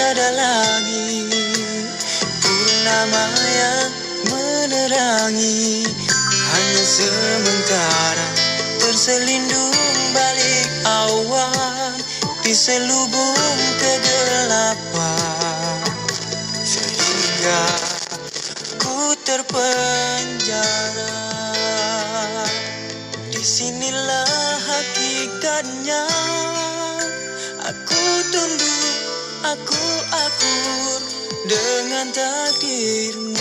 tiada lagi purnama yang menerangi, hanya sementara terselindung balik awan di selubung kegelapan, sehingga ku terpenjara. Disinilah hakikatnya, aku tunduk, aku akur dengan takdirmu,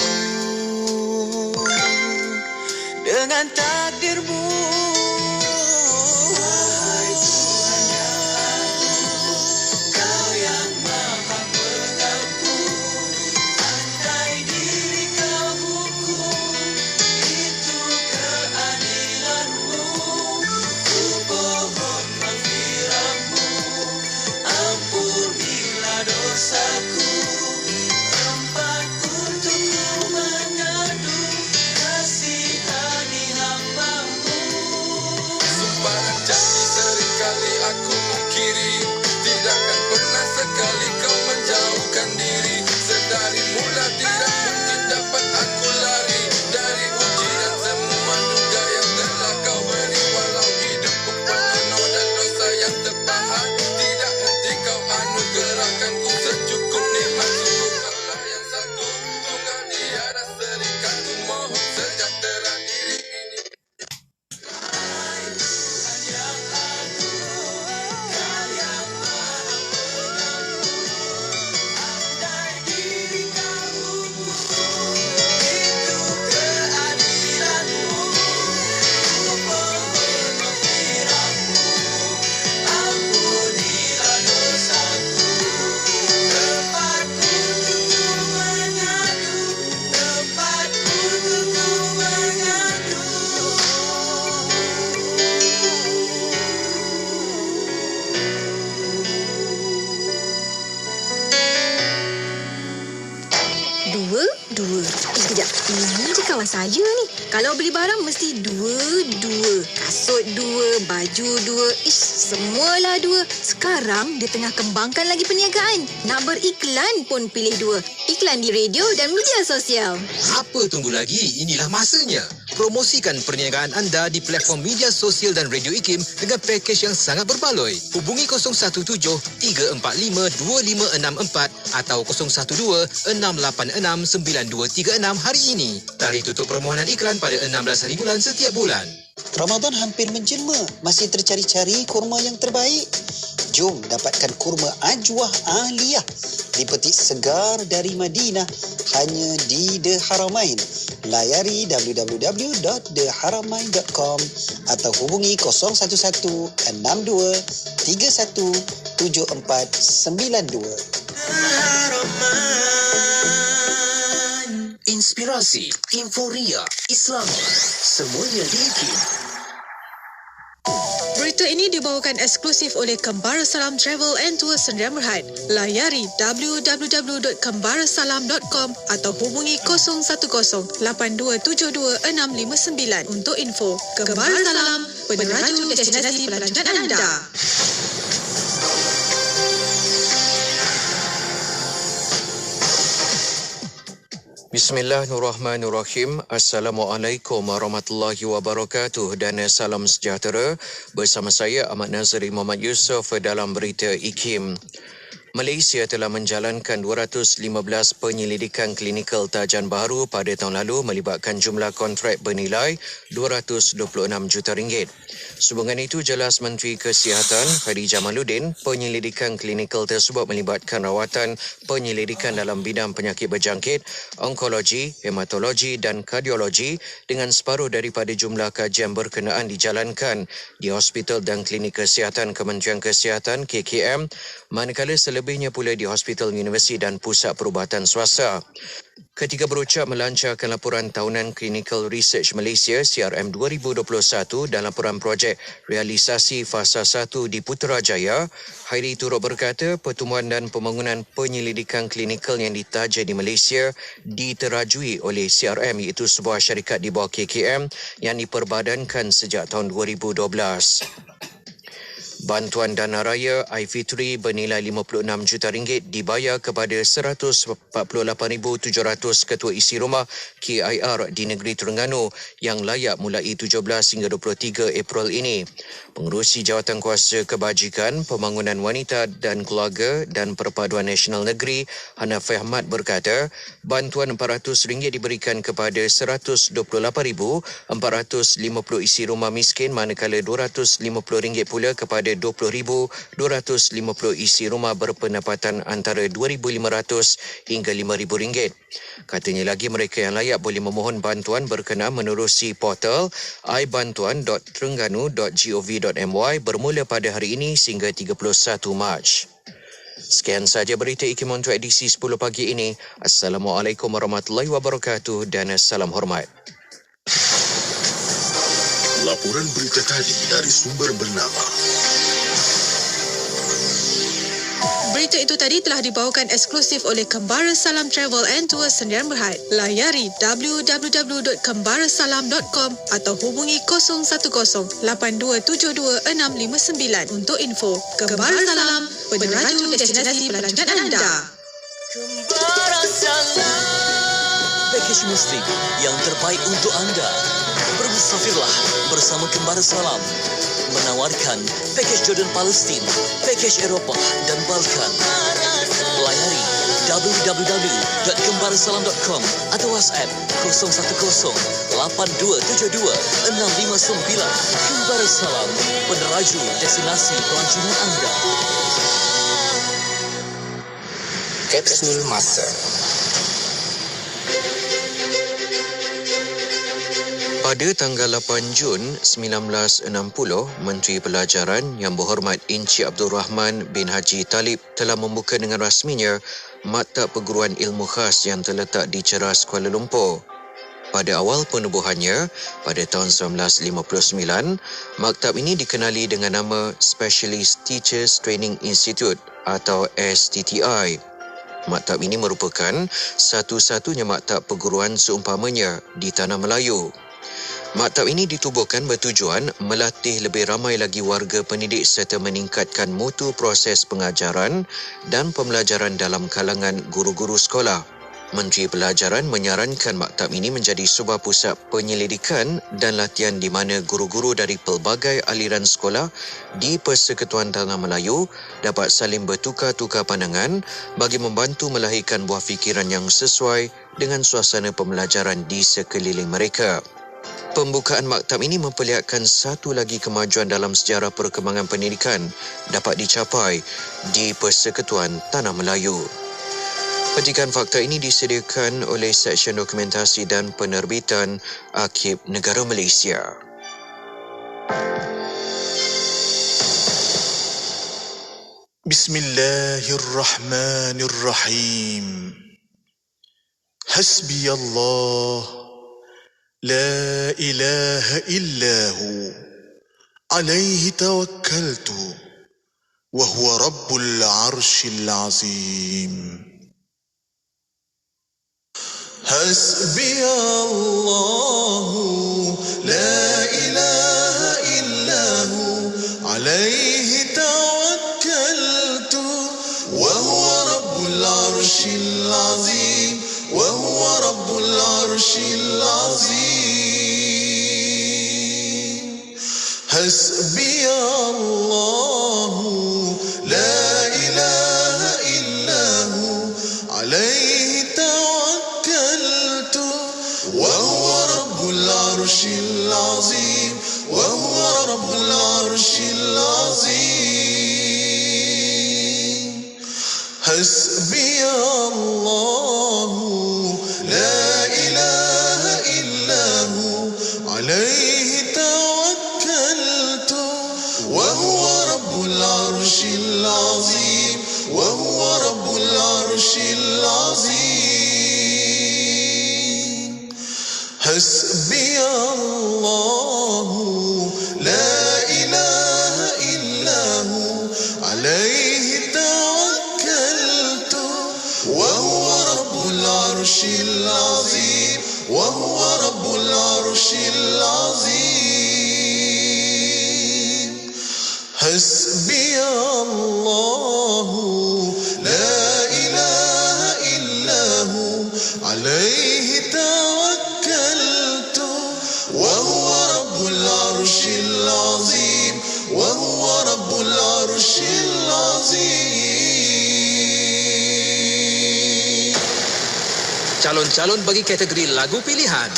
dengan takdirmu. Wahai Tuhan yang agung, Kau yang maha pengampun, andai diri Kau hukum, itu keadilanmu. Ku mohon maghfirah-Mu, ampunilah dosaku, tempat untukku mengadu, kasihani hamba-Mu. Sumpahan janji seringkali aku mungkiri, tidakkan pernah sekali Kau menjauhkan diri. Sedari mula tidak mungkin dapat aku lari dari ujian semua duga yang telah Kau beri. Walau hidupku penuh dan dosa yang tertahan, tidak henti Kau anugerahkanku secukup nikmat. Sungguh Allah yang satu, Tunggal tiada serikan. Ku mohon sejahtera diri ini. Dua. Sekejap. Ini je kawan saya ni. Kalau beli barang mesti dua. Kasut dua, baju dua. Semualah dua. Sekarang dia tengah kembangkan lagi perniagaan. Nak beriklan pun pilih dua. Iklan di radio dan media sosial. Apa tunggu lagi? Inilah masanya. Promosikan perniagaan anda di platform media sosial dan Radio IKIM dengan pakej yang sangat berbaloi. Hubungi 017-345-2564 atau 012-686-9236 hari ini. Tarikh tutup permohonan iklan pada 16 hari bulan setiap bulan. Ramadan hampir menjelma, masih tercari-cari kurma yang terbaik? Jom dapatkan kurma Ajwah Aliyah, dipetik segar dari Madinah, hanya di The Haramain. Layari www.theharamain.com atau hubungi 011-62-31-7492. Inspirasi, inforia, Islami, semuanya di IKIM. Berita ini dibawakan eksklusif oleh Kembara Salam Travel and Tour Sdn Bhd. Layari www.kembarasalam.com atau hubungi 010-8272-659 untuk info. Kembara Salam, peneraju destinasi pelancongan anda. Bismillahirrahmanirrahim. Assalamualaikum warahmatullahi wabarakatuh dan salam sejahtera. Bersama saya Ahmad Nazri Muhammad Yusof dalam berita IKIM. Malaysia telah menjalankan 215 penyelidikan klinikal tajan baru pada tahun lalu melibatkan jumlah kontrak bernilai RM226 juta. Sehubungan itu, jelas Menteri Kesihatan Hadi Jamaluddin, penyelidikan klinikal tersebut melibatkan rawatan penyelidikan dalam bidang penyakit berjangkit, onkologi, hematologi dan kardiologi dengan separuh daripada jumlah kajian berkenaan dijalankan di hospital dan klinik kesihatan Kementerian Kesihatan KKM, manakala selebihnya pula di hospital universiti dan pusat perubatan swasta. Ketika berucap melancarkan laporan tahunan Clinical Research Malaysia CRM 2021 dan laporan projek realisasi fasa 1 di Putrajaya, Hairi turut berkata pertumbuhan dan pembangunan penyelidikan klinikal yang ditaja di Malaysia diterajui oleh CRM, iaitu sebuah syarikat di bawah KKM yang diperbadankan sejak tahun 2012. Bantuan dana raya Aifitri bernilai RM56 juta dibayar kepada 148,700 ketua isi rumah KIR di negeri Terengganu yang layak mulai 17 hingga 23 April ini. Pengerusi Jawatankuasa Kebajikan, Pembangunan Wanita dan Keluarga dan Perpaduan Nasional Negeri, Hanaf Ahmad berkata, bantuan RM400 diberikan kepada 128,450 isi rumah miskin manakala RM250 pula kepada 20,250 isi rumah berpendapatan antara RM2,500 hingga RM5,000. Katanya lagi mereka yang layak boleh memohon bantuan berkenaan menerusi portal ibantuan.terengganu.gov.my bermula pada hari ini sehingga 31 Mac. Sekian sahaja berita IKIM untuk edisi 10 pagi ini. Assalamualaikum warahmatullahi wabarakatuh dan salam hormat. Laporan berita tadi dari sumber bernama. Berita itu tadi telah dibawakan eksklusif oleh Kembara Salam Travel and Tour Sdn Bhd. Layari www.kembarasalam.com atau hubungi 010-8272-659 untuk info. Kembara Salam, peneraju destinasi pelancong anda. Kembara Salam, pakej muslim yang terbaik untuk anda. Bermusafirlah bersama Kembara Salam, menawarkan pakej Jordan Palestin, pakej Eropah dan Balkan. Layari www.kembarasalam.com atau WhatsApp 010-8272-659. Kembara Salam, peneraju destinasi pelancongan anda. Kapsul Masa. Pada tanggal 8 Jun 1960, Menteri Pelajaran Yang Berhormat Encik Abdul Rahman bin Haji Talib telah membuka dengan rasminya Maktab Perguruan Ilmu Khas yang terletak di Ceras, Kuala Lumpur. Pada awal penubuhannya, pada tahun 1959, maktab ini dikenali dengan nama Specialist Teachers Training Institute atau STTI. Maktab ini merupakan satu-satunya maktab perguruan seumpamanya di Tanah Melayu. Maktab ini ditubuhkan bertujuan melatih lebih ramai lagi warga pendidik serta meningkatkan mutu proses pengajaran dan pembelajaran dalam kalangan guru-guru sekolah. Menteri Pelajaran menyarankan maktab ini menjadi sebuah pusat penyelidikan dan latihan di mana guru-guru dari pelbagai aliran sekolah di Persekutuan Tanah Melayu dapat saling bertukar-tukar pandangan bagi membantu melahirkan buah fikiran yang sesuai dengan suasana pembelajaran di sekeliling mereka. Pembukaan maktab ini memperlihatkan satu lagi kemajuan dalam sejarah perkembangan pendidikan dapat dicapai di Persekutuan Tanah Melayu. Petikan fakta ini disediakan oleh Seksyen Dokumentasi dan Penerbitan Arkib Negara Malaysia. Bismillahirrahmanirrahim. Hasbiyallah. لا إله إلا هو عليه توكلت وهو رب العرش العظيم حسبي الله لا إله إلا هو عليه توكلت وهو رب العرش العظيم وهو رب العرش العظيم حسبي الله لا إله إلا هو عليه توكلت وهو رب العرش العظيم وهو رب العرش العظيم حسبي الله لا إله إلا هو عليه توكلت وهو رب العرش العظيم وهو رب العرش العظيم حسبي الله لا إله إلا هو عليه توكلت وهو رب العرش العظيم وهو رب العرش العظيم حسبي الله لا إله إلا هو عليه توكلت وهو رب العرش العظيم وهو رب العرش العظيم. Calon-calon bagi kategori lagu pilihan.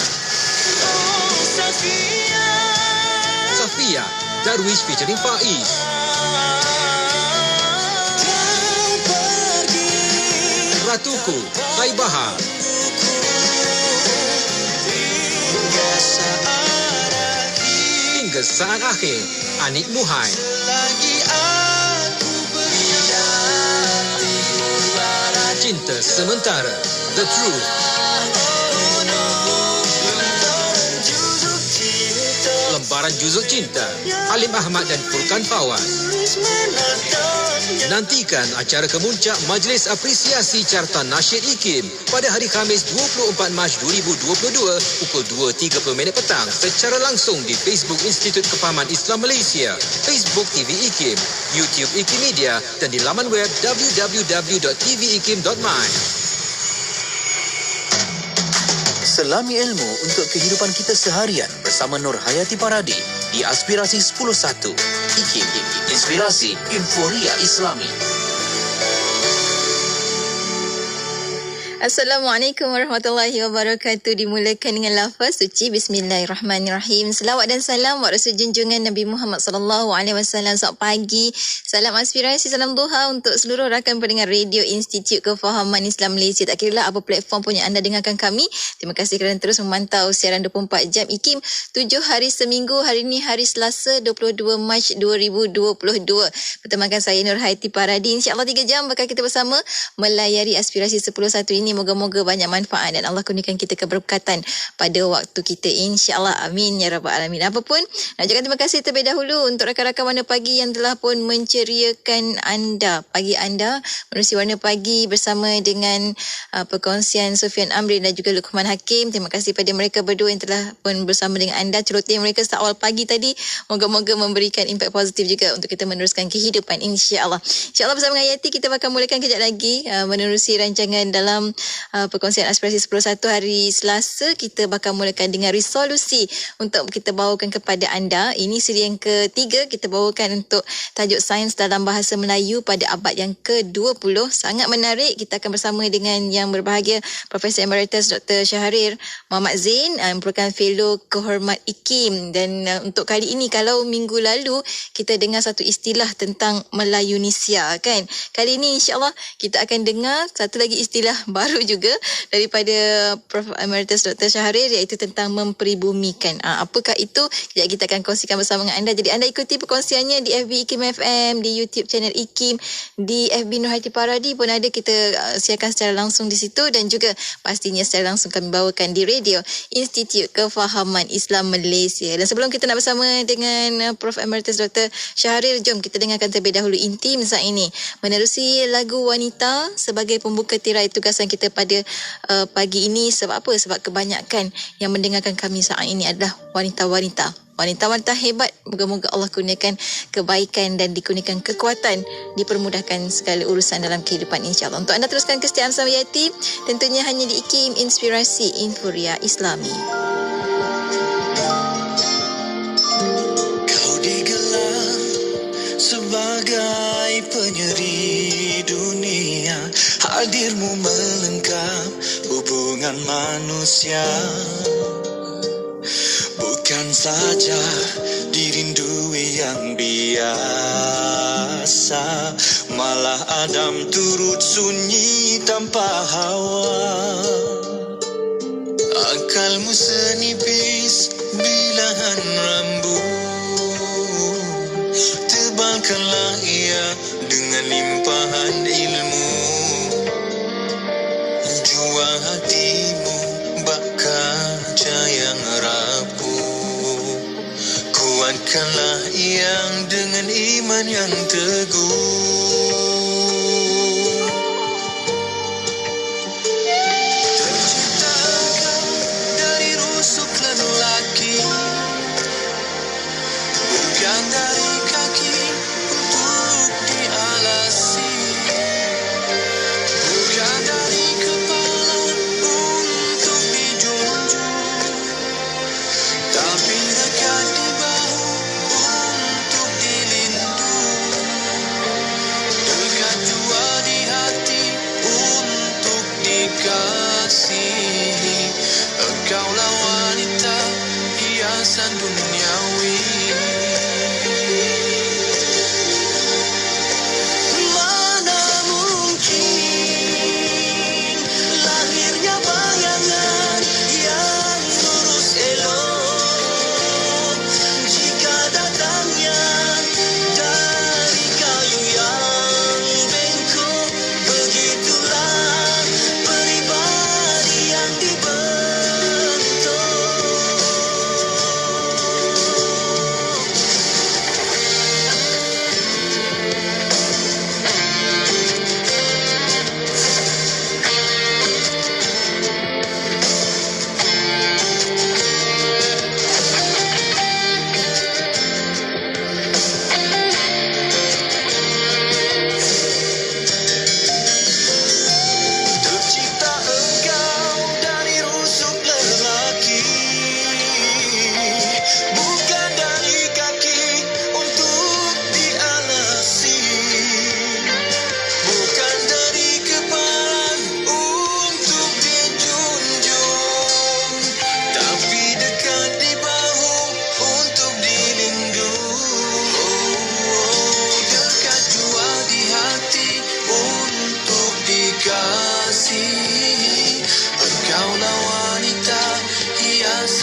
Safia, Darwish featuring Faiz. Ratuku, Hai Bahar. Hingga saat akhir, Anik Muhai. Cinta Sementara, The Truth. Lembaran Juzuk Cinta, Halim Ahmad dan Furkan Fawaz. Nantikan acara kemuncak Majlis Apresiasi Carta Nasyid IKIM pada hari Khamis 24 Mac 2022 pukul 2.30 petang secara langsung di Facebook Institut Kefahaman Islam Malaysia, Facebook TV IKIM, YouTube IKIM Media dan di laman web www.tvikim.my. Selami ilmu untuk kehidupan kita seharian bersama Nur Hayati Paradi di Aspirasi 10.1. IKIM, Inspirasi Inforia Islami. Assalamualaikum warahmatullahi wabarakatuh. Dimulakan dengan lafaz suci Bismillahirrahmanirrahim. Selawat dan salam buat Rasul junjungan Nabi Muhammad sallallahu alaihi wasallam. Selamat pagi, salam aspirasi, salam duha untuk seluruh rakan pendengar Radio Institut Kefahaman Islam Malaysia. Tak kira apa platform pun yang anda dengarkan kami. Terima kasih kerana terus memantau siaran 24 jam IKIM 7 hari seminggu. Hari ini hari Selasa 22 Mac 2022. Bertemakan saya Nur Hayati Paradi. InsyaAllah 3 jam bakal kita bersama melayari aspirasi 10.1 ini. Moga-moga banyak manfaat dan Allah kurniakan kita keberkatan pada waktu kita, insya-Allah. Amin ya rabbal alamin. Apapun, nak ucapkan terima kasih terlebih dahulu untuk rakan-rakan Warna Pagi yang telah pun menceriakan anda, pagi anda, menerusi Warna Pagi bersama dengan perkongsian Sufian Amrin dan juga Luqman Hakim. Terima kasih pada mereka berdua yang telah pun bersama dengan anda. Celoteh mereka sejak awal pagi tadi, moga-moga memberikan impak positif juga untuk kita meneruskan kehidupan, insya-Allah. Insya-Allah bersama dengan Hayati kita akan mulakan kejap lagi menerusi rancangan dalam perkongsian aspirasi 10.1 hari Selasa. Kita bakal mulakan dengan resolusi untuk kita bawakan kepada anda. Ini siri yang ketiga kita bawakan untuk tajuk sains dalam bahasa Melayu pada abad yang ke-20. Sangat menarik. Kita akan bersama dengan yang berbahagia Profesor Emeritus Dr. Syahrir Muhammad Zain, merupakan fellow kehormat IKIM. Dan untuk kali ini, kalau minggu lalu kita dengar satu istilah tentang Melayunisia, kan? Kali ini insya-Allah kita akan dengar satu lagi istilah baru juga daripada Prof. Emeritus Dr. Syahrir, iaitu tentang mempribumikan. Apakah itu? Kita akan kongsikan bersama dengan anda. Jadi anda ikuti perkongsiannya di FB IKIM FM, di YouTube channel IKIM, di FB Nur Hayati Paradi pun ada, kita siarkan secara langsung di situ, dan juga pastinya secara langsung kami bawakan di Radio Institut Kefahaman Islam Malaysia. Dan sebelum kita nak bersama dengan Prof. Emeritus Dr. Syahrir, jom kita dengarkan terlebih dahulu Intim saat ini menerusi lagu Wanita sebagai pembuka tirai tugasan kita pada pagi ini. Sebab apa? Sebab kebanyakan yang mendengarkan kami saat ini adalah wanita-wanita hebat. Moga-moga Allah kurniakan kebaikan dan dikurniakan kekuatan, dipermudahkan segala urusan dalam kehidupan, insya-Allah. Untuk anda teruskan kesetiaan bersama Yati, tentunya hanya di IKIM, Inspirasi Inforia Islami. Kau digelar sebagai penyeri dunia, hadirmu melengkap hubungan manusia. Bukan saja dirindui yang biasa, malah Adam turut sunyi tanpa Hawa. Akalmu senipis bilangan rambut, tebalkanlah ia dengan limpahan ilmu. Jua hatimu bak kaca yang rapuh, kuatkanlah yang dengan iman yang teguh. Terciptakan dari rusuk lelaki, bukan dari kaki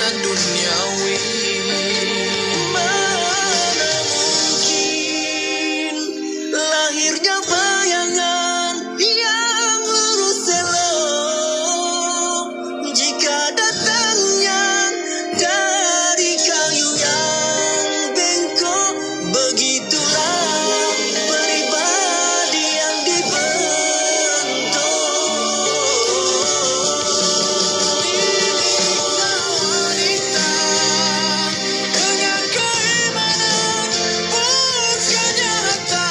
tatanan duniawi. Mana mungkin lahirnya bayangan yang lurus elok jika datangnya dari kayu yang bengkok. Begitulah pribadi yang dibentuk. Wanita dengan keimanan bukannya harta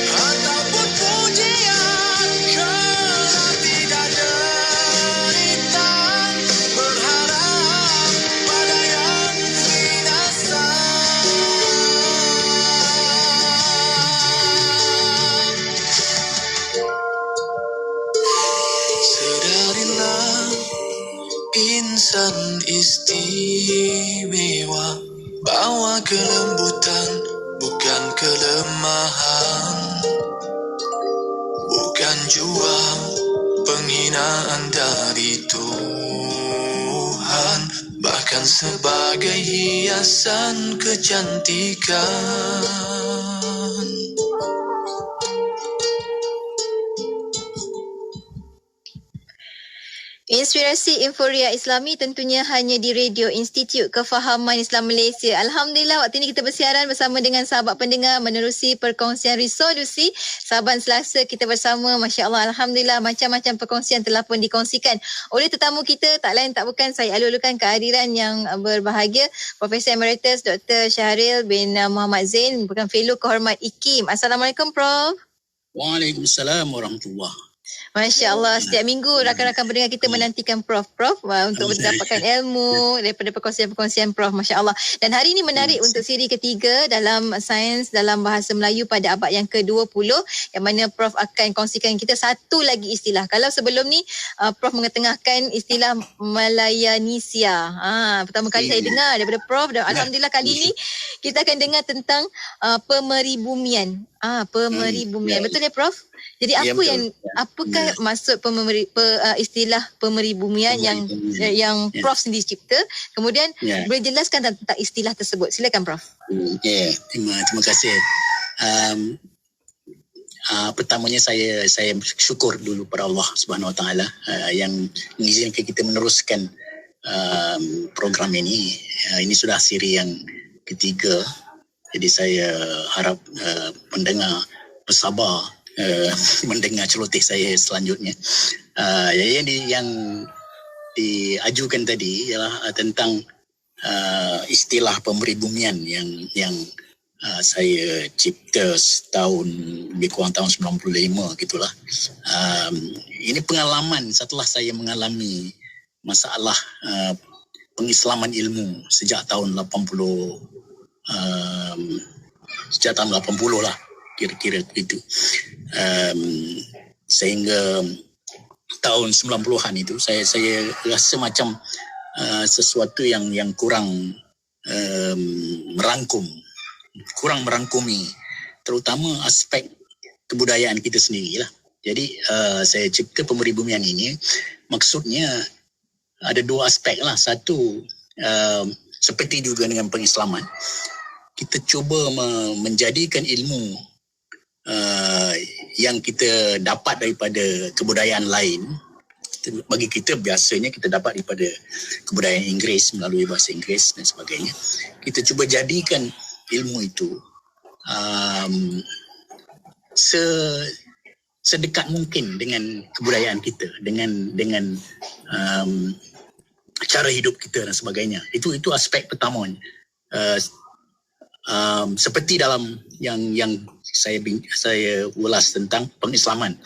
ataupun pujian, kerana tidak derita berharap pada yang binasa. Sedarilah insan istimewa, bawa kelembutan bukan kelemahan, bukan jua penghinaan dari Tuhan, bahkan sebagai hiasan kecantikan. Inspirasi Inforia Islami tentunya hanya di Radio Institut Kefahaman Islam Malaysia. Alhamdulillah, waktu ini kita bersiaran bersama dengan sahabat pendengar menerusi perkongsian resolusi Saban Selasa kita bersama. Masya Allah, Alhamdulillah, macam-macam perkongsian telah pun dikongsikan oleh tetamu kita. Tak lain tak bukan, saya alur-alurkan kehadiran yang berbahagia Profesor Emeritus Dr. Syahril bin Muhammad Zain, merupakan Fellow Kehormat IKIM. Assalamualaikum, Prof. Waalaikumsalam warahmatullahi. Masya Allah, setiap minggu rakan-rakan pendengar kita menantikan Prof untuk mendapatkan ilmu daripada perkongsian-perkongsian Prof. Masya Allah. Dan hari ini menarik untuk siri ketiga dalam sains dalam bahasa Melayu pada abad yang ke-20, yang mana Prof akan kongsikan kita satu lagi istilah. Kalau sebelum ni Prof mengetengahkan istilah Malayanisia. Pertama kali saya dengar daripada Prof, dan Alhamdulillah kali ini kita akan dengar tentang pemeribumian. Pemeribumian. Betul ya, Prof? Jadi apa apakah maksud istilah pemeribumian yang Prof sendiri cipta? Kemudian boleh jelaskan tentang istilah tersebut. Silakan, Prof. Terima kasih. Pertamanya saya bersyukur dulu pada Allah Subhanahu Wa Taala yang mengizinkan kita meneruskan program ini. Ini sudah siri yang ketiga. Jadi saya harap pendengar bersabar mendengar celoteh saya selanjutnya. Yang diajukan tadi ialah tentang istilah pemeribumian yang saya cipta lebih kurang tahun 95 gitulah. Ini pengalaman setelah saya mengalami masalah pengislaman ilmu sejak tahun 80 lah kira-kira begitu. Sehingga tahun 90-an itu saya rasa macam sesuatu yang kurang merangkumi terutama aspek kebudayaan kita sendiri lah. Jadi saya cipta pemeribumian ini, maksudnya ada dua aspek lah. Satu, seperti juga dengan pengislaman, kita cuba menjadikan ilmu yang kita dapat daripada kebudayaan lain. Bagi kita biasanya kita dapat daripada kebudayaan Inggeris melalui bahasa Inggeris dan sebagainya. Kita cuba jadikan ilmu itu sedekat mungkin dengan kebudayaan kita, dengan cara hidup kita dan sebagainya. Itu aspek pertama. Seperti dalam yang saya ulas tentang pengislaman.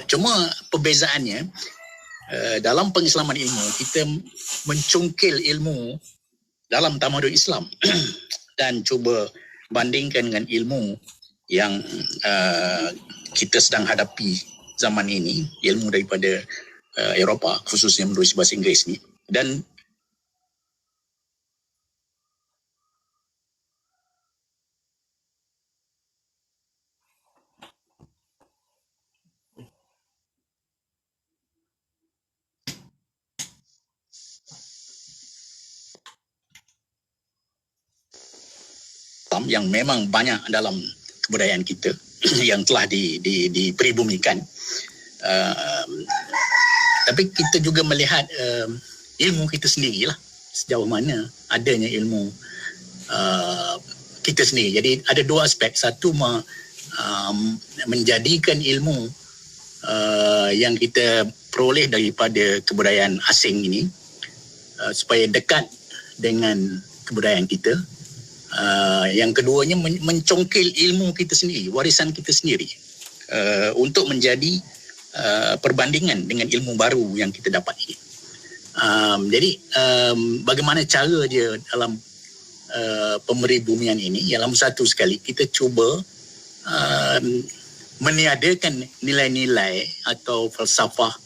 Cuma perbezaannya, dalam pengislaman ilmu kita mencungkil ilmu dalam tamadun Islam dan cuba bandingkan dengan ilmu yang kita sedang hadapi zaman ini, ilmu daripada Eropah, khususnya menerusi bahasa Inggeris ni. Dan Islam yang memang banyak dalam kebudayaan kita yang telah dipribumikan. Tapi kita juga melihat ilmu kita sendirilah, sejauh mana adanya ilmu kita sendiri. Jadi ada dua aspek. Satu, menjadikan ilmu yang kita peroleh daripada kebudayaan asing ini supaya dekat dengan kebudayaan kita. Yang keduanya, mencongkil ilmu kita sendiri, warisan kita sendiri, untuk menjadi perbandingan dengan ilmu baru yang kita dapat ini. Jadi bagaimana cara dia dalam pemeribumian ini? Dalam satu sekali kita cuba meniadakan nilai-nilai atau falsafah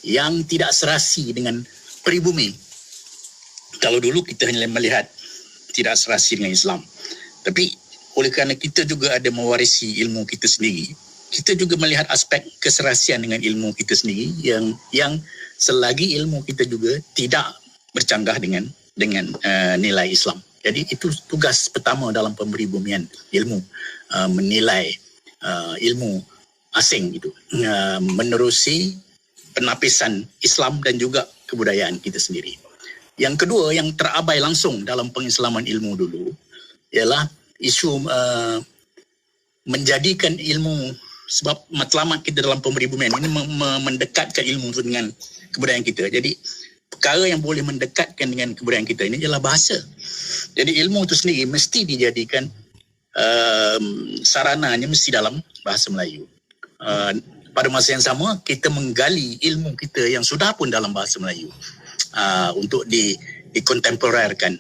yang tidak serasi dengan peribumi. Kalau dulu kita hanya melihat tidak serasi dengan Islam, tapi oleh kerana kita juga ada mewarisi ilmu kita sendiri, kita juga melihat aspek keserasian dengan ilmu kita sendiri yang selagi ilmu kita juga tidak bercanggah dengan nilai Islam. Jadi itu tugas pertama dalam pemeribumian ilmu, menilai ilmu asing itu, menerusi penapisan Islam dan juga kebudayaan kita sendiri. Yang kedua, yang terabai langsung dalam pengislaman ilmu dulu ialah isu menjadikan ilmu, sebab matlamat kita dalam pemeribumian ini mendekatkan ilmu itu dengan kebudayaan kita. Jadi perkara yang boleh mendekatkan dengan kebudayaan kita ini ialah bahasa. Jadi ilmu itu sendiri mesti dijadikan sarananya mesti dalam bahasa Melayu. Pada masa yang sama, kita menggali ilmu kita yang sudah pun dalam bahasa Melayu untuk dikontemporerkan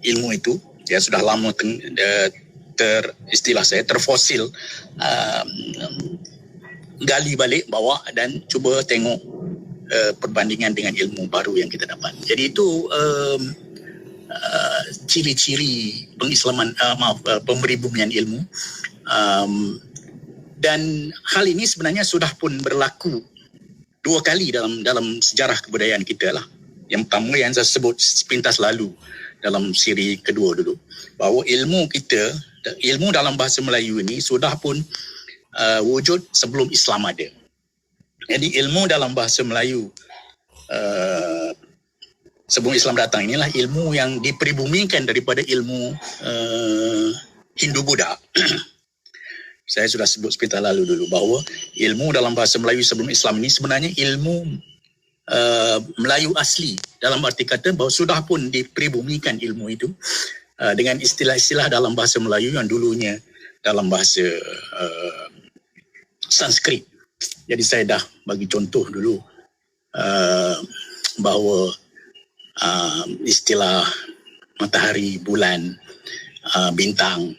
ilmu itu. Ya, sudah lama terfosil, gali balik, bawa dan cuba tengok perbandingan dengan ilmu baru yang kita dapat. Jadi itu ciri-ciri pengislaman, pemeribumian ilmu, dan hal ini sebenarnya sudah pun berlaku dua kali dalam sejarah kebudayaan kita lah. Yang pertama yang saya sebut sepintas lalu dalam siri kedua dulu, bahawa ilmu kita, ilmu dalam bahasa Melayu ini sudah pun wujud sebelum Islam ada. Jadi ilmu dalam bahasa Melayu sebelum Islam datang inilah ilmu yang dipribumikan daripada ilmu Hindu-Buddha. Saya sudah sebut sepintas lalu dulu bahawa ilmu dalam bahasa Melayu sebelum Islam ini sebenarnya ilmu Melayu asli, dalam arti kata bahawa sudah pun dipribumikan ilmu itu dengan istilah-istilah dalam bahasa Melayu yang dulunya dalam bahasa Sanskrit. Jadi saya dah bagi contoh dulu bahawa istilah matahari, bulan, bintang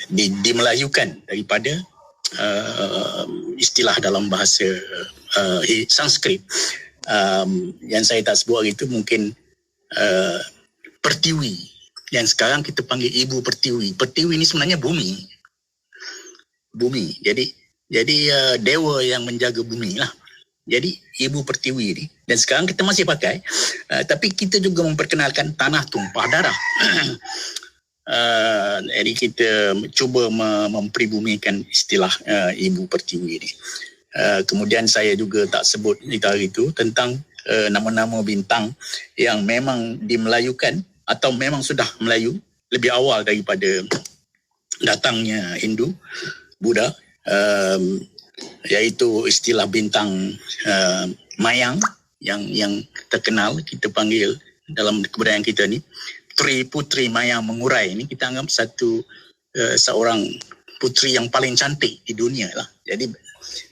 dimelayukan daripada istilah dalam bahasa Sanskrit. Yang saya tak sebut hari itu mungkin Pertiwi, yang sekarang kita panggil Ibu Pertiwi. Pertiwi ini sebenarnya bumi. Jadi dewa yang menjaga bumi lah. Jadi Ibu Pertiwi ini, dan sekarang kita masih pakai, tapi kita juga memperkenalkan tanah tumpah darah. Jadi kita cuba mempribumikan istilah Ibu Pertiwi ini. Kemudian saya juga tak sebut hari itu tentang nama-nama bintang yang memang dimelayukan atau memang sudah Melayu lebih awal daripada datangnya Hindu, Buddha, iaitu istilah bintang mayang yang terkenal kita panggil dalam kebudayaan kita ni putri mayang mengurai. Ini kita anggap seorang putri yang paling cantik di dunia lah. Jadi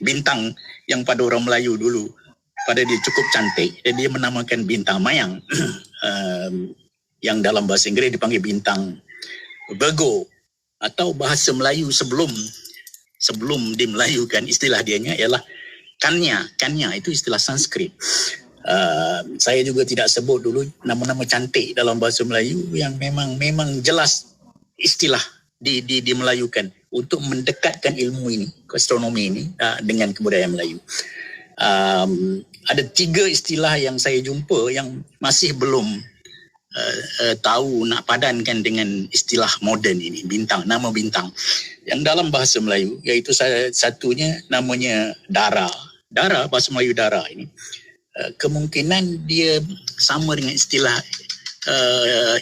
bintang yang pada orang Melayu dulu pada dia cukup cantik, dan dia menamakan bintang mayang yang dalam bahasa Inggeris dipanggil bintang Virgo, atau bahasa Melayu sebelum dimelayukan istilah dianya ialah Kanya itu istilah Sanskrit. Saya juga tidak sebut dulu nama-nama cantik dalam bahasa Melayu yang memang jelas istilah dimelayukan untuk mendekatkan ilmu ini, astronomi ini dengan kebudayaan Melayu. Ada 3 istilah yang saya jumpa yang masih belum tahu nak padankan dengan istilah moden ini, bintang, nama bintang yang dalam bahasa Melayu, iaitu satunya namanya dara. Dara, bahasa Melayu dara ini kemungkinan dia sama dengan istilah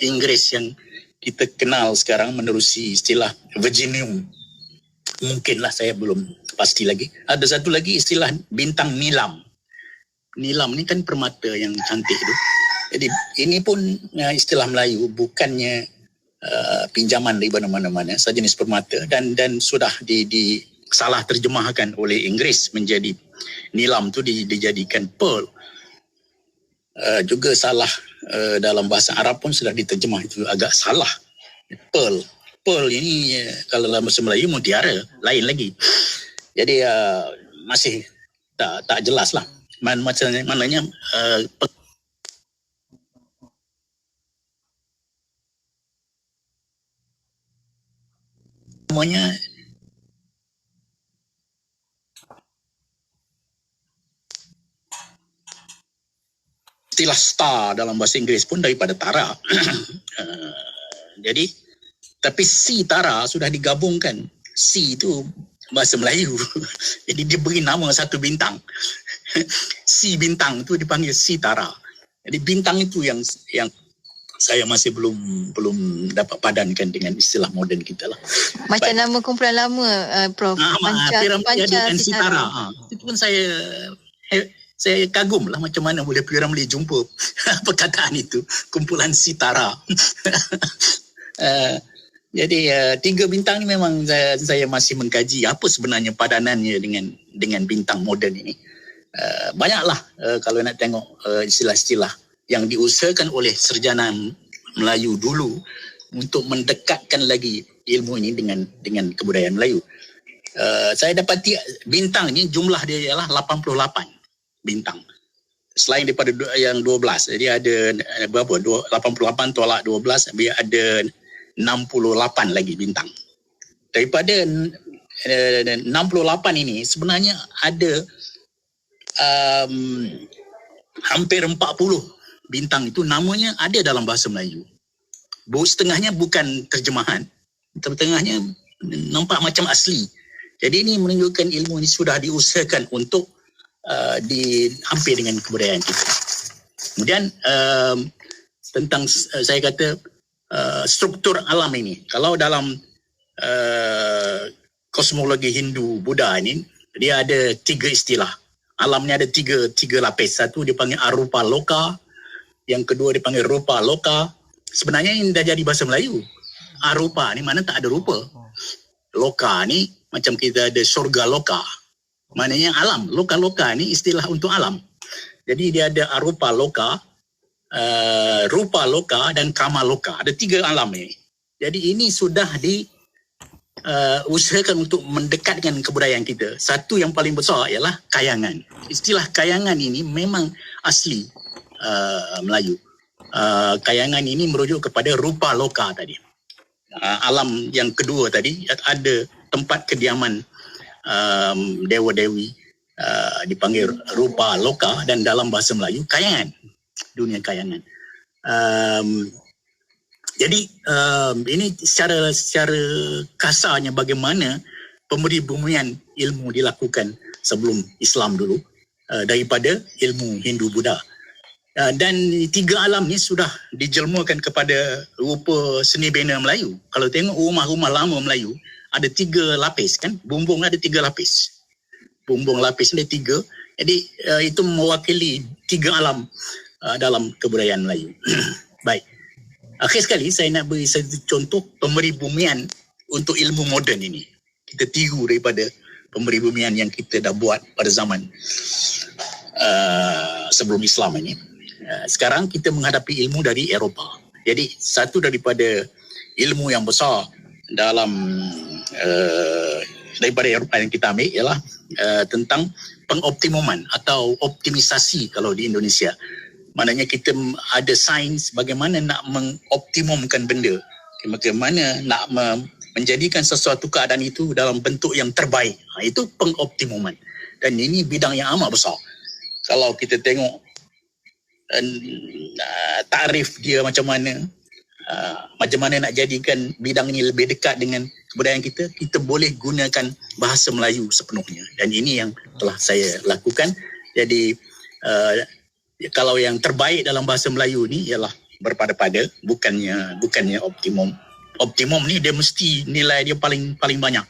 Inggeris yang kita kenal sekarang menerusi istilah Virginium. Mungkinlah, saya belum pasti lagi. Ada satu lagi istilah bintang nilam. Nilam ni kan permata yang cantik tu. Jadi ini pun istilah Melayu, bukannya pinjaman dari mana-mana, sejenis permata, dan sudah salah terjemahkan oleh Inggeris menjadi nilam tu dijadikan pearl. Juga salah dalam bahasa Arab pun sudah diterjemah, itu agak salah. Pearl ini kalau dalam bahasa Melayu mutiara, lain lagi. Jadi masih tak jelas lah. Maknanya semuanya istilah star dalam bahasa Inggeris pun daripada tara. Jadi tapi si tara sudah digabungkan. Si itu bahasa Melayu. Jadi dia beri nama satu bintang. Si bintang itu dipanggil si tara. Jadi bintang itu yang saya masih belum dapat padankan dengan istilah moden kita lah. Macam nama kumpulan lama, Prof. Panca Sitara. Itu pun saya kagum lah macam mana boleh P.Ramlee jumpa perkataan itu, kumpulan Sitara. Jadi 3 bintang ni memang saya masih mengkaji apa sebenarnya padanannya dengan bintang moden ini. Banyaklah kalau nak tengok istilah-istilah yang diusahakan oleh sarjana Melayu dulu untuk mendekatkan lagi ilmu ini dengan kebudayaan Melayu. Saya dapati bintang ni jumlah dia ialah 88 bintang. Selain daripada yang 12. Jadi ada berapa? 88 tolak 12, dia ada 68 lagi bintang. Daripada 68 ini sebenarnya ada hampir 40 bintang itu namanya ada dalam bahasa Melayu. Setengahnya bukan terjemahan, setengahnya nampak macam asli. Jadi ini menunjukkan ilmu ini sudah diusahakan untuk hampir dengan kebudayaan kita. Kemudian tentang saya kata struktur alam ini. Kalau dalam kosmologi Hindu Buddha ini, dia ada 3 istilah. Alam ni ada tiga lapis. Satu dipanggil arupa loka, yang kedua dipanggil rupa loka. Sebenarnya ini dah jadi bahasa Melayu. Arupa ni mana tak ada rupa. Loka ni macam kita ada surga loka. Maknanya alam. Loka-loka ni istilah untuk alam. Jadi dia ada arupa loka, rupa loka dan kama loka. Ada 3 alam ni. Jadi ini sudah usahakan untuk mendekatkan kebudayaan kita. Satu yang paling besar ialah kayangan. Istilah kayangan ini memang asli Melayu. Kayangan ini merujuk kepada rupa loka tadi. Alam yang kedua tadi ada tempat kediaman dewa-dewi, dipanggil rupa loka, dan dalam bahasa Melayu kayangan, dunia kayangan. Jadi ini secara kasarnya bagaimana pemeribumian ilmu dilakukan sebelum Islam dulu daripada ilmu Hindu Buddha. Dan 3 alam ni sudah dijelmakan kepada rupa seni bina Melayu. Kalau tengok rumah-rumah lama Melayu ada 3 lapis kan, bumbung ada 3 lapis. Bumbung lapis ada 3. Jadi itu mewakili 3 alam dalam kebudayaan Melayu. Baik. Akhir sekali saya nak beri satu contoh pemeribumian untuk ilmu moden ini. Kita tiru daripada pemeribumian yang kita dah buat pada zaman sebelum Islam ini. Sekarang kita menghadapi ilmu dari Eropah. Jadi satu daripada ilmu yang besar dalam daripada Eropah yang kita ambil ialah tentang pengoptimuman atau optimisasi kalau di Indonesia. Maknanya kita ada sains bagaimana nak mengoptimumkan benda. Bagaimana nak menjadikan sesuatu keadaan itu dalam bentuk yang terbaik. Itu pengoptimuman. Dan ini bidang yang amat besar. Kalau kita tengok takrif dia macam mana nak jadikan bidang ini lebih dekat dengan kebudayaan kita, kita boleh gunakan bahasa Melayu sepenuhnya. Dan ini yang telah saya lakukan. Jadi kalau yang terbaik dalam bahasa Melayu ni ialah berpada-pada, bukannya optimum. Optimum ni dia mesti nilai dia paling banyak.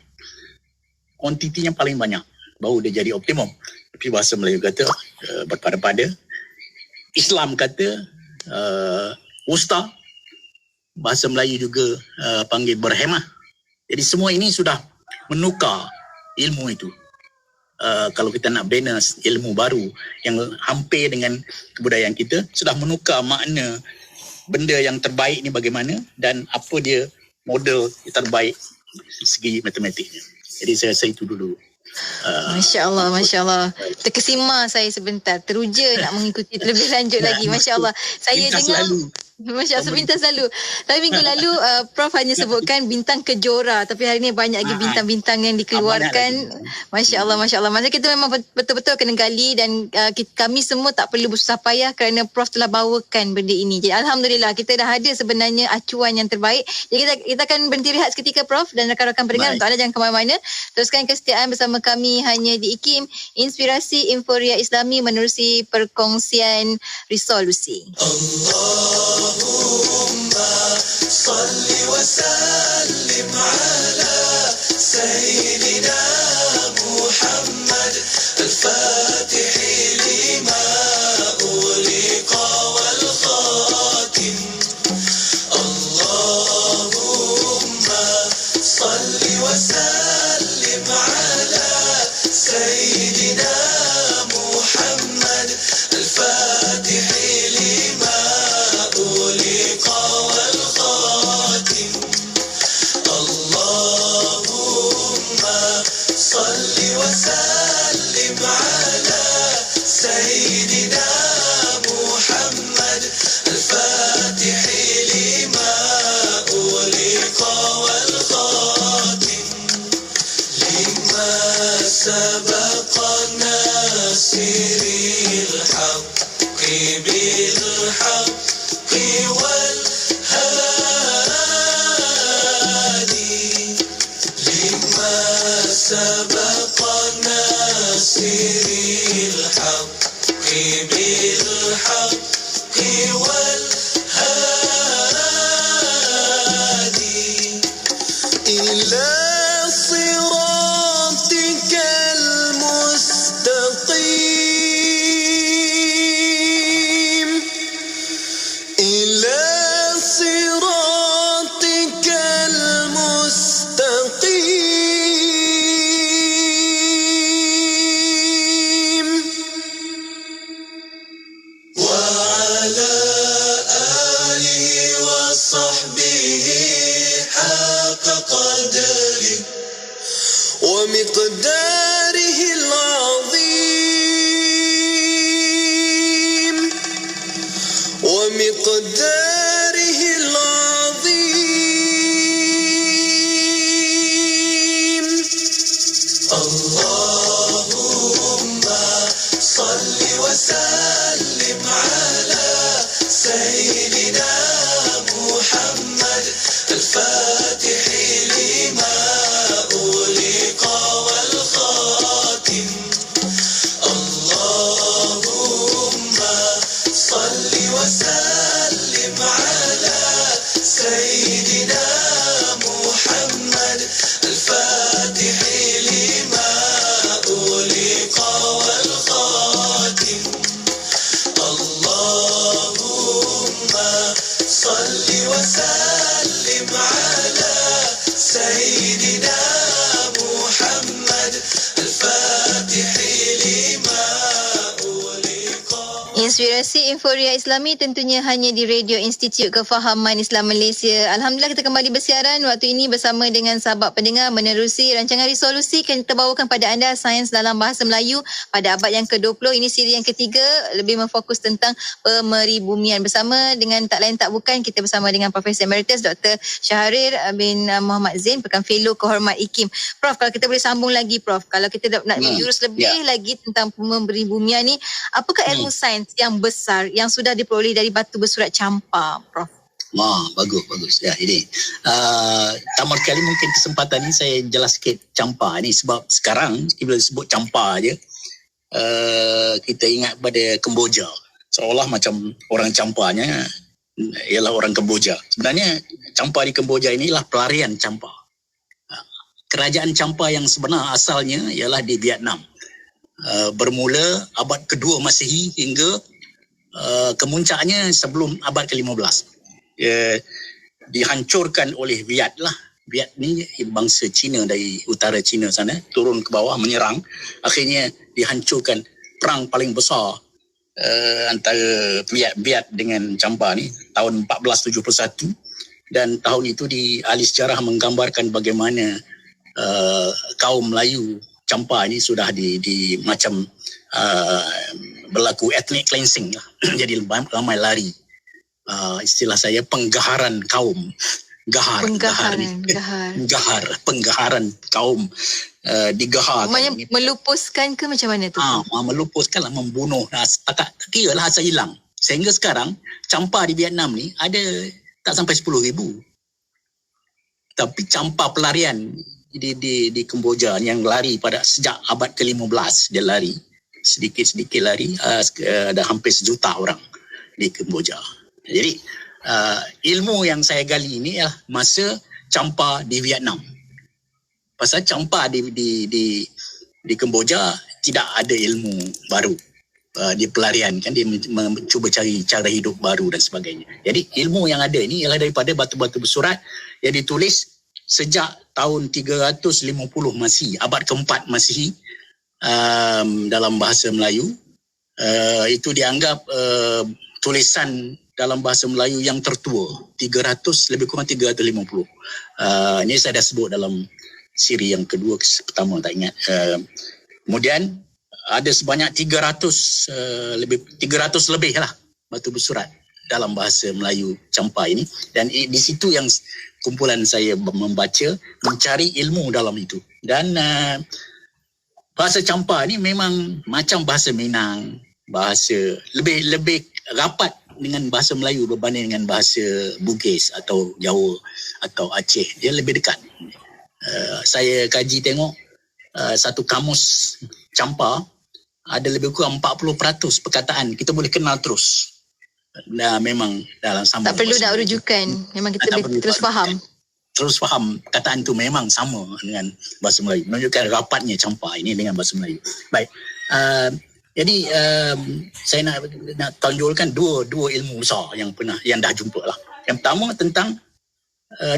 Kuantitinya paling banyak baru dia jadi optimum. Tapi bahasa Melayu kata berpada-pada. Islam kata wusta. Bahasa Melayu juga panggil berhemah. Jadi semua ini sudah menukar ilmu itu. Kalau kita nak bina ilmu baru yang hampir dengan kebudayaan kita, sudah menukar makna benda yang terbaik ni bagaimana dan apa dia model terbaik segi matematiknya. Jadi saya rasa itu dulu. Masya Allah. Terkesima saya sebentar. Teruja nak mengikuti lebih lanjut lagi. Masya Allah. Saya dengar... Masya Allah, bintang selalu. Tapi minggu lalu Prof hanya sebutkan bintang kejora, tapi hari ini banyak lagi bintang-bintang yang dikeluarkan. Masya Allah. Maksudnya kita memang betul-betul kena gali dan kami semua tak perlu bersusah payah kerana Prof telah bawakan benda ini. Jadi Alhamdulillah kita dah ada sebenarnya acuan yang terbaik. Jadi kita akan berhenti rehat seketika Prof dan rakan-rakan pendengar. Untuk anda jangan ke mana-mana. Teruskan kesetiaan bersama kami hanya di IKIM, Inspirasi Inforia Islami menerusi perkongsian resolusi. Allahumma salli wa sallim ala Sayyidina Muhammad al-Fatih lima uliqa wal khatim. Allahumma salli wa sallim ala Sayyidina Muhammad al-Fatih lima uliqa wal khatim. Allahumma salli wa sallim ala Sayyidina Muhammad al-Fatih lima uliqa wal khatim. Lima sabaqa nasiril haqqi bil haqqi wal hadi. Lima sabaqa nasiril haqqi bil haqqi wal hadi. Ila siratikal mustaqim. Ila siratikal mustaqim. Wa ala alihi wa sahbihi haqqa qadri wa miqdarihi al-azim. Wa miqdarihi al-azim. Allahumma salli wa sallim ala Sayyidina Muhammad al-Fatih lima uliqa wal khatim. Allahumma salli wa sallim ala Sayyidina Muhammad al-Fatih lima uliqa wal khatim. Allahumma salli wa sallim ala Sayyidina Muhammad al-Fatih lima uliqa. Inspirasi Inforia Islami tentunya hanya di Radio Institut Kefahaman Islam Malaysia. Alhamdulillah kita kembali bersiaran waktu ini bersama dengan sahabat pendengar menerusi rancangan resolusi yang kita bawakan pada anda Sains dalam Bahasa Melayu pada abad yang ke-20. Ini siri yang ketiga, lebih memfokus tentang pemeribumian. Bersama dengan tak lain tak bukan, kita bersama dengan Profesor Emeritus Dr. Syahrir bin Muhammad Zain, pekan fellow kehormat IKIM. Prof, kalau kita boleh sambung lagi Prof, kalau kita nak jurus lebih lagi tentang pemeribumian ni, apakah ilmu sains yang yang besar yang sudah diperoleh dari batu bersurat campa, Prof? Bagus. Ya, ini. Pertama kali mungkin kesempatan ni saya jelas sikit campa ni, sebab sekarang bila sebut campa je, kita ingat pada Kemboja. Seolah macam orang campanya ialah orang Kemboja. Sebenarnya campa di Kemboja inilah pelarian campa. Kerajaan campa yang sebenar asalnya ialah di Vietnam. Bermula abad kedua Masihi hingga kemuncaknya sebelum abad ke-15. Dihancurkan oleh Viet lah. Viet ni bangsa Cina dari utara Cina sana, turun ke bawah menyerang. Akhirnya dihancurkan. Perang paling besar antara Viet dengan campa ni tahun 1471, dan tahun itu di ahli sejarah menggambarkan bagaimana kaum Melayu campa ni sudah di macam berlaku ethnic cleansing lah. Jadi ramai lari. Istilah saya penggaharan kaum. Penggaharan kaum, digahar. Maksudnya melupuskan ke macam mana tu? Melupuskan lah, membunuh. Tak kira lah asal hilang. Sehingga sekarang campa di Vietnam ni ada tak sampai 10,000. Tapi campa pelarian di Kemboja yang lari pada sejak abad ke-15, dia lari sedikit-sedikit lari, ada hampir 1 juta orang di Kemboja. Jadi ilmu yang saya gali ini ialah masa campa di Vietnam. Pasal campa di Kemboja tidak ada ilmu baru. Dia pelarian kan, dia mencuba cari cara hidup baru dan sebagainya. Jadi ilmu yang ada ini ialah daripada batu-batu bersurat yang ditulis sejak tahun 350 Masihi, abad ke-4 Masihi, dalam bahasa Melayu. Itu dianggap tulisan dalam bahasa Melayu yang tertua, 300, lebih kurang 350. Ini saya dah sebut dalam siri yang kedua, pertama tak ingat. Kemudian ada sebanyak 300 lebih lah batu bersurat dalam bahasa Melayu campa ini, dan di situ yang kumpulan saya membaca, mencari ilmu dalam itu. Dan bahasa campa ni memang macam bahasa Minang, bahasa lebih rapat dengan bahasa Melayu berbanding dengan bahasa Bugis atau Jawa atau Aceh. Dia lebih dekat. Saya kaji tengok satu kamus campa ada lebih kurang 40% perkataan kita boleh kenal terus. Memang dalam sama. Tak perlu nak rujukan. Memang kita boleh terus faham. Terus faham perkataan tu memang sama dengan bahasa Melayu. Menunjukkan rapatnya campa ini dengan bahasa Melayu. Baik. Jadi saya nak tonjolkan dua ilmu besar yang dah jumpa lah. Yang pertama tentang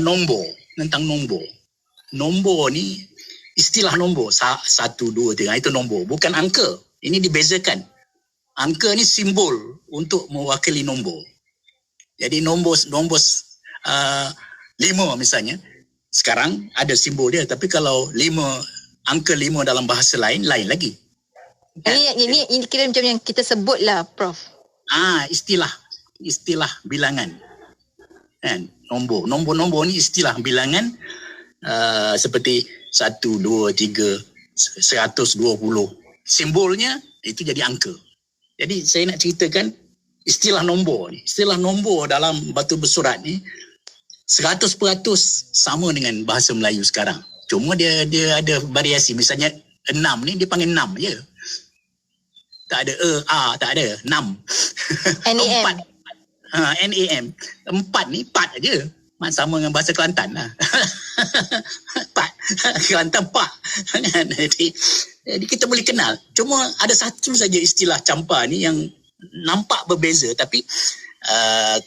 nombor. Nombor ni, istilah nombor 1, 2, 3 itu nombor, bukan angka. Ini dibezakan. Angka ni simbol untuk mewakili nombor. Jadi nombor 5 misalnya, sekarang ada simbol dia, tapi kalau angka 5 dalam bahasa lain lagi. Ini kira macam yang kita sebut lah, Prof. Istilah bilangan. Kan? Nombor ni istilah bilangan, seperti 1, 2, 3, 120. Simbolnya itu jadi angka. Jadi saya nak ceritakan istilah nombor ni. Istilah nombor dalam batu bersurat ni 100% sama dengan bahasa Melayu sekarang. Cuma dia ada variasi. Misalnya 6 ni dia panggil 6 je. Tak ada tak ada. 6. NAM. 4. NAM. 4 ni 4 aja. Sama dengan bahasa Kelantan lah. 4. Kelantan 4. Jadi kita boleh kenal. Cuma ada satu saja istilah campa ni yang nampak berbeza. Tapi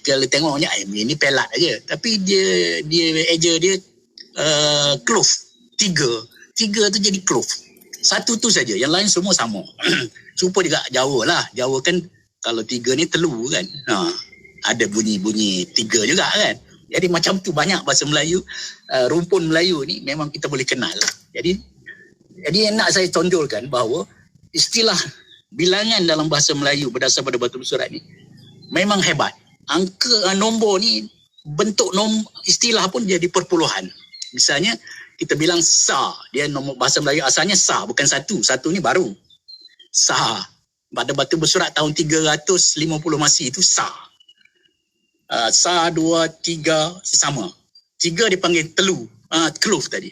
kalau tengoknya ini pelat aja. Tapi dia eja dia kloof. 3 tu jadi kloof. Satu tu saja. Yang lain semua sama. Serupa juga Jawa lah. Jawa kan kalau 3 ni telu kan. Ada bunyi 3 juga kan. Jadi macam tu banyak bahasa Melayu. Rumpun Melayu ni memang kita boleh kenal. Jadi yang nak saya tonjolkan bahawa istilah bilangan dalam bahasa Melayu berdasar pada batu bersurat ni memang hebat. Angka nombor ni bentuk istilah pun jadi perpuluhan. Misalnya kita bilang sa, dia nombor bahasa Melayu asalnya sa, bukan 1. 1 ni baru. Sa. Pada batu bersurat tahun 350 Masihi itu Sa. Sa, 2, 3 sama. 3 dipanggil telu. Kluf tadi.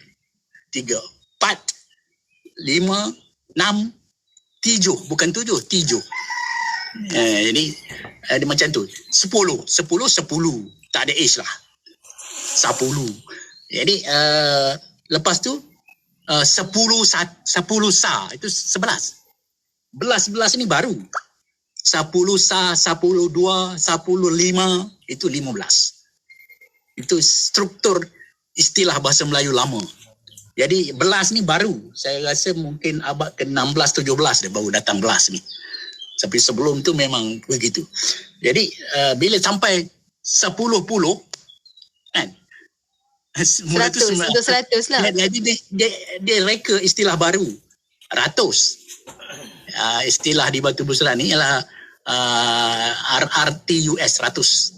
3, 4, 5, 6, 7. Bukan 7, 7. Jadi dia macam tu. 10. 10. Tak ada H lah. 10. Jadi lepas tu 10 Sa itu 11. 11 ni baru. 10 Sa, 10 2, 10 5 itu 15. Itu struktur istilah bahasa Melayu lama. Jadi belas ni baru. Saya rasa mungkin abad ke-16 17 dia baru datang belas ni. Tapi sebelum tu memang begitu. Jadi bila sampai 10 kan, 100 lah. Jadi dia reka istilah baru. Ratus. Istilah di batu bersurat ni ialah RTUS, ratus.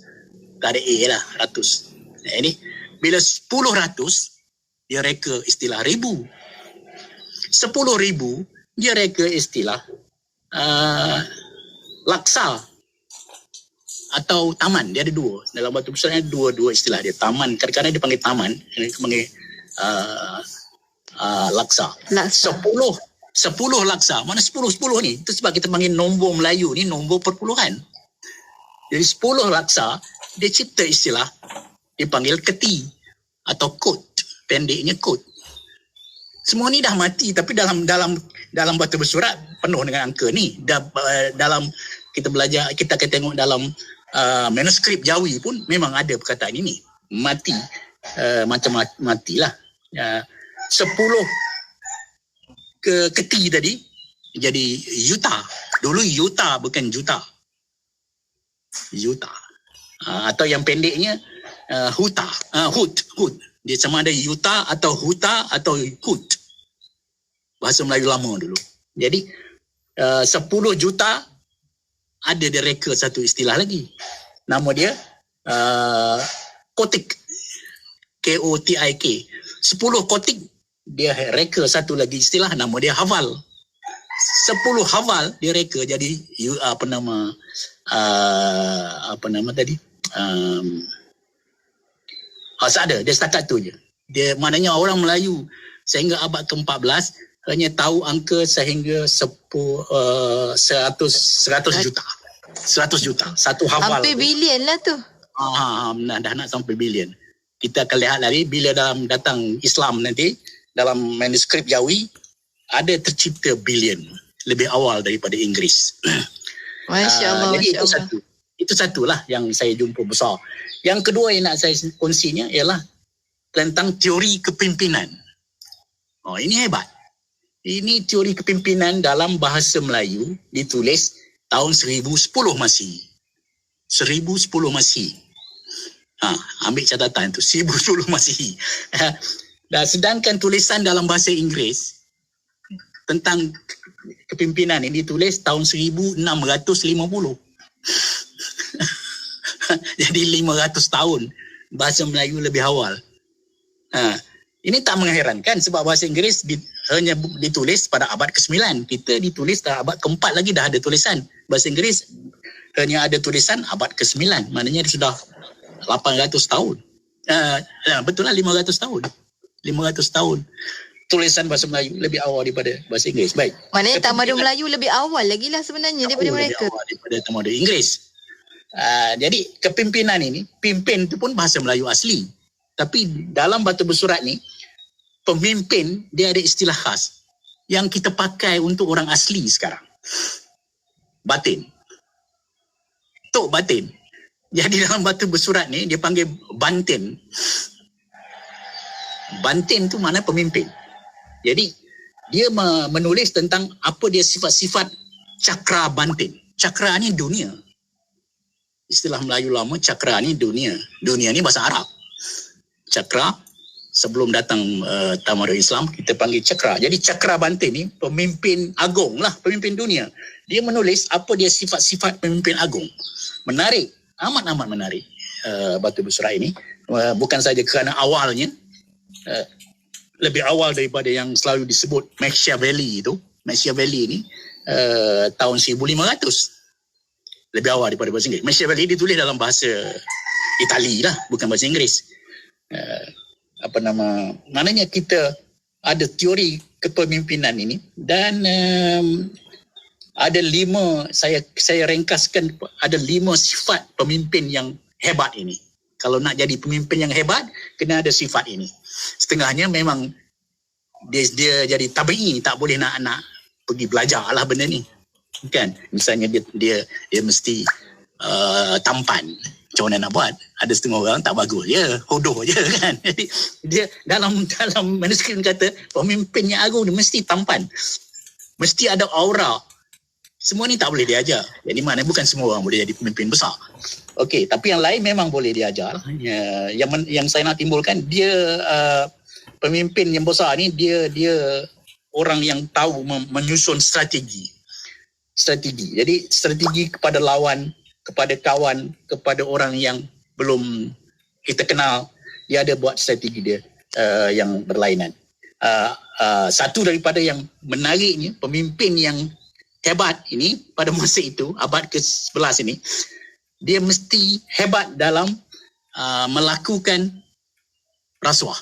Tak ada A lah, ratus. Jadi bila 10 ratus, dia reka istilah ribu. 10,000 dia reka istilah laksa atau taman. Dia ada dua. Dalam batu besar ada dua istilah dia. Taman, kadang-kadang dia panggil taman, dia panggil laksa. 10 laksa. Mana 10 ni? Itu sebab kita panggil nombor Melayu ni nombor perpuluhan. Jadi 10 laksa, dia cipta istilah dipanggil keti atau kod. Pendeknya kod. Semua ni dah mati, tapi dalam batu bersurat penuh dengan angka ni. Dalam kita belajar, kita akan tengok dalam manuskrip Jawi pun memang ada perkataan ini. Mati, macam matilah. 10 keti tadi jadi yuta. Dulu yuta bukan juta. Yuta. Atau yang pendeknya huta. Hut. Dia sama ada yuta atau huta atau hut. Bahasa Melayu lama dulu. Jadi 10 juta ada dia reka satu istilah lagi. Nama dia kotik. K-O-T-I-K. 10 kotik dia reka satu lagi istilah, nama dia hafal. 10 hafal dia reka jadi apa nama tadi? Ada, dia setakat tu je. Dia maknanya orang Melayu sehingga abad ke-14 hanya tahu angka sehingga 100 juta. 100 juta. Satu hafal. Hampir bilion lah tu. Dah nak sampai bilion. Kita akan lihat lagi bila datang Islam nanti, dalam manuskrip Jawi ada tercipta bilion lebih awal daripada Inggeris. Masya Allah. Jadi itu satulah yang saya jumpa besar. Yang kedua yang nak saya kongsinya ialah tentang teori kepimpinan. Ini hebat. Ini teori kepimpinan dalam bahasa Melayu ditulis tahun 1010 Masihi. 1010 Masihi. Ambil catatan tu, 1010 Masihi. Dan sedangkan tulisan dalam bahasa Inggeris tentang kepimpinan ini ditulis tahun 1650. Jadi 500 tahun bahasa Melayu lebih awal. Ini tak mengherankan sebab bahasa Inggeris hanya ditulis pada abad ke-9. Kita ditulis pada abad ke-4 lagi dah ada tulisan. Bahasa Inggeris hanya ada tulisan abad ke-9. Maknanya dia sudah 800 tahun. Betul lah 500 tahun. 500 tahun. Tulisan bahasa Melayu lebih awal daripada bahasa Inggeris. Baik. Maknanya tamadun Melayu lebih awal lagi lah sebenarnya daripada mereka. Lebih awal daripada tamadun Inggeris. Jadi kepimpinan ini, pimpin itu pun bahasa Melayu asli. Tapi dalam batu bersurat ni, pemimpin dia ada istilah khas yang kita pakai untuk orang asli sekarang. Batin. Tok Batin. Jadi dalam batu bersurat ni dia panggil Bantin. Bantin tu mana pemimpin. Jadi dia menulis tentang apa dia sifat-sifat cakra Bantin. Cakra ni dunia. Istilah Melayu lama, cakra ni dunia. Dunia ni bahasa Arab. Cakra, sebelum datang tamadun Islam, kita panggil cakra. Jadi cakra Bantin ni pemimpin agung lah, pemimpin dunia. Dia menulis apa dia sifat-sifat pemimpin agung. Menarik, amat-amat menarik batu bersurat ini. Bukan saja kerana awalnya, lebih awal daripada yang selalu disebut Machiavelli itu. Machiavelli ni tahun 1500. Lebih awal daripada bahasa Inggeris. Machiavelli ditulis dalam bahasa Itali lah, bukan bahasa Inggeris. Maknanya kita ada teori kepemimpinan ini dan ada 5, saya ringkaskan, ada 5 sifat pemimpin yang hebat ini. Kalau nak jadi pemimpin yang hebat, kena ada sifat ini. Setengahnya memang dia jadi tabi'i, tak boleh nak pergi belajar lah benda ni. Kan? Misalnya dia mesti tampan. Macam mana nak buat? Ada setengah orang tak bagus je, hodoh je kan. Jadi dia dalam manuskrip kata pemimpin yang agung dia mesti tampan. Mesti ada aura. Semua ni tak boleh diajar. Jadi mana bukan semua orang boleh jadi pemimpin besar. Okey, tapi yang lain memang boleh diajar. Yang saya nak timbulkan, dia pemimpin yang besar ni dia orang yang tahu menyusun strategi. Jadi strategi kepada lawan, kepada kawan, kepada orang yang belum kita kenal, dia ada buat strategi dia yang berlainan. Satu daripada yang menariknya, pemimpin yang hebat ini pada masa itu, abad ke-11 ini, dia mesti hebat dalam melakukan rasuah.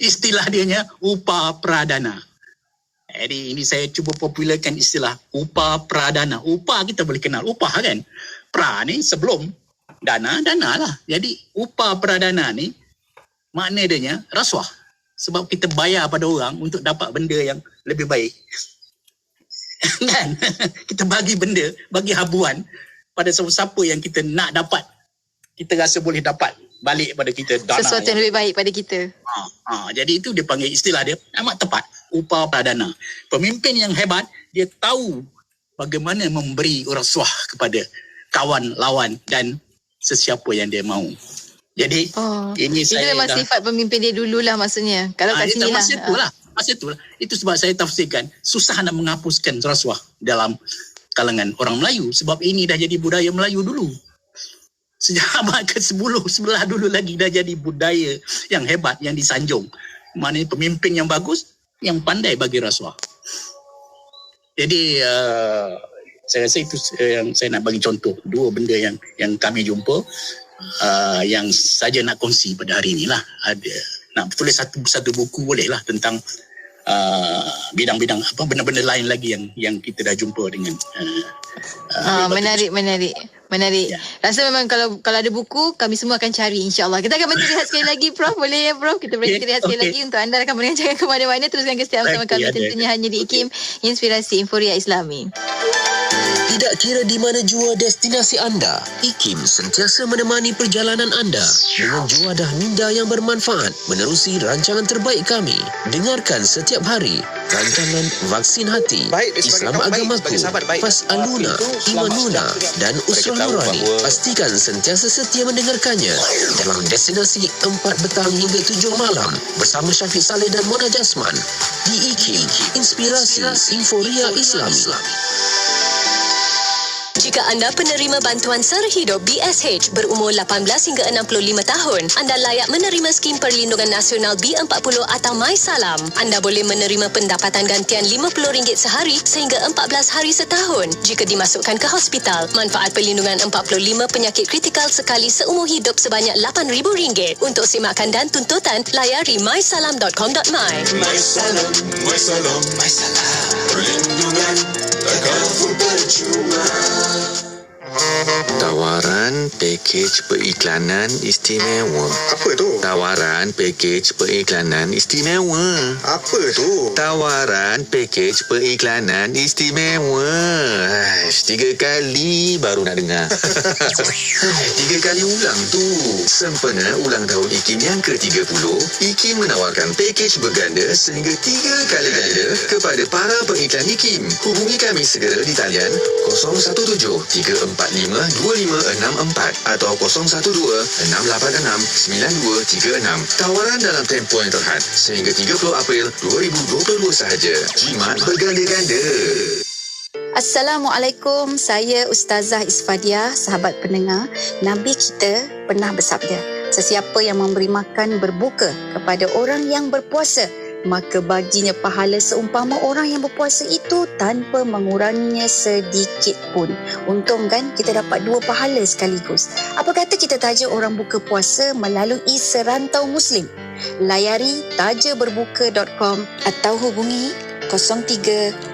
Istilah dianya upah pradana. Jadi ini saya cuba popularkan istilah upah pradana. Upah kita boleh kenal upah kan. Pra ni sebelum, dana lah. Jadi upah pradana ni makna dia rasuah. Sebab kita bayar pada orang untuk dapat benda yang lebih baik. Kan? Kita bagi benda, bagi habuan pada siapa yang kita nak dapat. Kita rasa boleh dapat balik pada kita dana. Sesuatu yang lebih baik pada kita. Jadi itu dia panggil istilah dia amat tepat. Upah pradana. Pemimpin yang hebat, dia tahu bagaimana memberi rasuah kepada kawan, lawan dan sesiapa yang dia mahu. Jadi ini itu saya memang sifat pemimpin dia dululah maksudnya. Kalau kat sini lah. Masa itulah. Itu sebab saya tafsirkan susah nak menghapuskan rasuah dalam kalangan orang Melayu. Sebab ini dah jadi budaya Melayu dulu. Sejak abad ke-10, sebelah dulu lagi dah jadi budaya yang hebat, yang disanjung. Maknanya pemimpin yang bagus, yang pandai bagi rasuah. Jadi saya rasa itu yang saya nak bagi contoh. 2 benda yang kami jumpa. Yang saja nak kongsi pada hari inilah. Ada nak tulis satu buku boleh lah tentang bidang-bidang apa benda-benda lain lagi yang kita dah jumpa dengan menarik. Ya. Rasa memang kalau ada buku kami semua akan cari insya-Allah. Kita akan berhenti rehat sekali lagi Prof. Boleh ya Prof? Kita berhenti rehat sekali lagi untuk anda rakan pendengar, jangan ke mana-mana, teruskan kesetiaan bersama kami tentunya hanya di IKIM Inspirasi Inforia Islami. Tidak kira di mana jua destinasi anda, IKIM sentiasa menemani perjalanan anda dengan juadah minda yang bermanfaat menerusi rancangan terbaik kami. Dengarkan setiap hari rancangan Vaksin Hati, Islam Agamaku, Fas'aluna, Imanuna dan Usrah Nurani. Pastikan sentiasa setia mendengarkannya dalam destinasi 4 petang hingga 7 malam bersama Syafiq Saleh dan Mona Jasman di IKIM Inspirasi Inforia Islami. Jika anda penerima bantuan sara hidup BSH berumur 18 hingga 65 tahun, anda layak menerima skim perlindungan nasional B40 atau MySalam. Anda boleh menerima pendapatan gantian RM50 sehari sehingga 14 hari setahun. Jika dimasukkan ke hospital, manfaat perlindungan 45 penyakit kritikal sekali seumur hidup sebanyak RM8,000. Untuk semakan dan tuntutan, layari mysalam.com.my. MySalam, MySalam, MySalam. Perlindungan takaful percuma. Tawaran pakej periklanan istimewa. Apa tu? Tawaran pakej periklanan istimewa. Apa tu? Tawaran pakej periklanan istimewa. 3 kali baru nak dengar. 3 kali ulang tu. Sempena ulang tahun IKIM yang ke-30, IKIM menawarkan pakej berganda sehingga 3 kali ganda kepada para pengiklan IKIM. Hubungi kami segera di talian 017-345-2564 atau 012-686-9236. Tawaran dalam tempoh yang terhad sehingga 30 April 2022 sahaja. Jimat berganda-ganda. Assalamualaikum, saya Ustazah Isfadiah, sahabat pendengar. Nabi kita pernah bersabda, sesiapa yang memberi makan berbuka kepada orang yang berpuasa maka baginya pahala seumpama orang yang berpuasa itu tanpa menguranginya sedikit pun. Untung kan kita dapat 2 pahala sekaligus. Apa kata kita taja orang buka puasa melalui Serantau Muslim? Layari tajaberbuka.com atau hubungi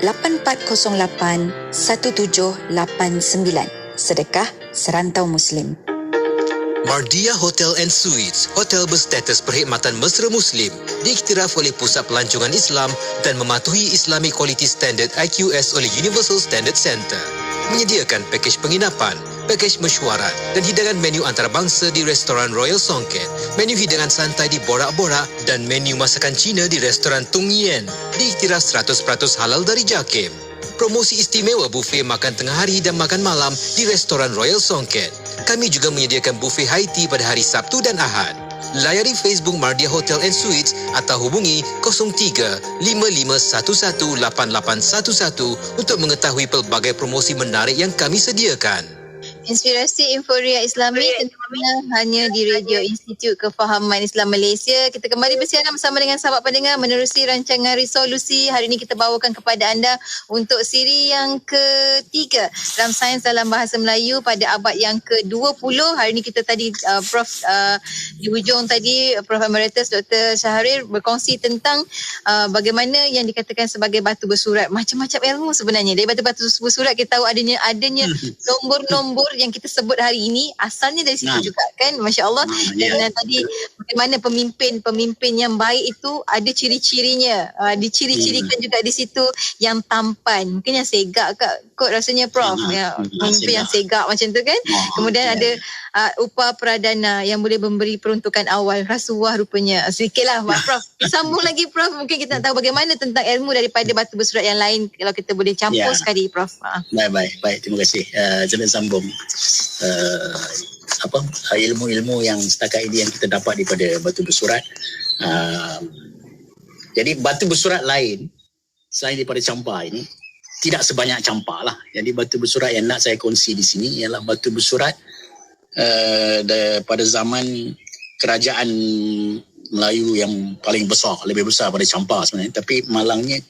03-8408-1789. Sedekah Serantau Muslim. Mardia Hotel and Suites, hotel berstatus perkhidmatan mesra Muslim, diiktiraf oleh Pusat Pelancongan Islam dan mematuhi Islamic Quality Standard IQS oleh Universal Standard Centre. Menyediakan pakej penginapan, pakej mesyuarat dan hidangan menu antarabangsa di restoran Royal Songket, menu hidangan santai di Borak-Borak dan menu masakan Cina di restoran Tung Yen. Diiktiraf 100% halal dari JAKIM. Promosi istimewa bufet makan tengah hari dan makan malam di restoran Royal Songket. Kami juga menyediakan bufet high tea pada hari Sabtu dan Ahad. Layari Facebook Mardia Hotel and Suites atau hubungi 03-5511-8811 untuk mengetahui pelbagai promosi menarik yang kami sediakan. Inspirasi Inforia Islami tentunya hanya di Radio Institut Kefahaman Islam Malaysia. Kita kembali bersiaran bersama dengan sahabat pendengar menerusi rancangan Resolusi. Hari ini kita bawakan kepada anda untuk siri yang ketiga dalam sains dalam bahasa Melayu pada abad yang ke-20. Hari ini kita tadi Prof di hujung tadi Prof Emeritus Dr. Syahrir berkongsi tentang bagaimana yang dikatakan sebagai batu bersurat. Macam-macam ilmu sebenarnya. Dari batu-batu bersurat kita tahu adanya nombor-nombor yang kita sebut hari ini asalnya dari situ juga kan, masya-Allah. Dan tadi bagaimana pemimpin yang baik itu ada ciri-cirinya, diciri-cirikan juga di situ yang tampan, mungkin yang segak kot rasanya Prof, ya, pemimpin yang segak macam tu kan. Kemudian ada upah pradana yang boleh memberi peruntukan awal, rasuah rupanya. Sedikitlah Prof. Sambung lagi Prof, mungkin kita nak tahu bagaimana tentang ilmu daripada batu bersurat yang lain kalau kita boleh campur sekali Prof. Baik, terima kasih. Saya sambung ilmu-ilmu yang setakat ini yang kita dapat daripada batu bersurat. Jadi batu bersurat lain selain daripada campak ini tidak sebanyak campak lah. Jadi batu bersurat yang nak saya kongsi di sini ialah batu bersurat pada zaman kerajaan Melayu yang paling besar, lebih besar pada campak sebenarnya, tapi malangnya